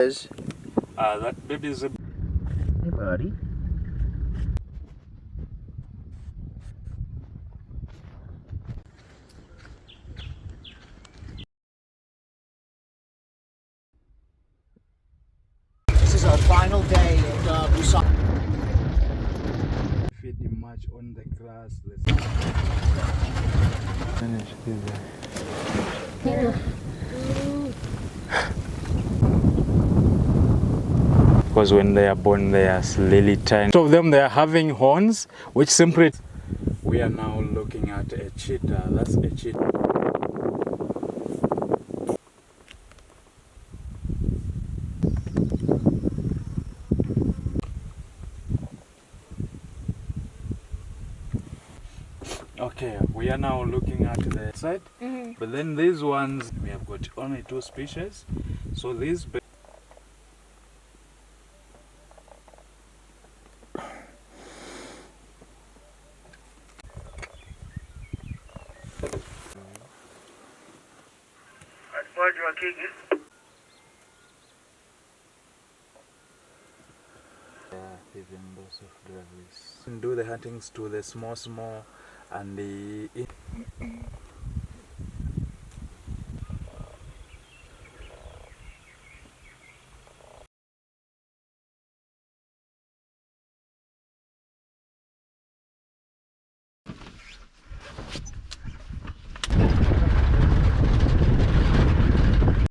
That baby is a... Hey, buddy. This is our final day at Botswana. Feed him much on the grass. Because when they are born, they are really tiny. Most of them, they are having horns, which simply... We are now looking at a cheetah. That's a cheetah. Okay, we are now looking at the side. But then these ones, we have got only 2 species. So these... Do the huntings to the small and the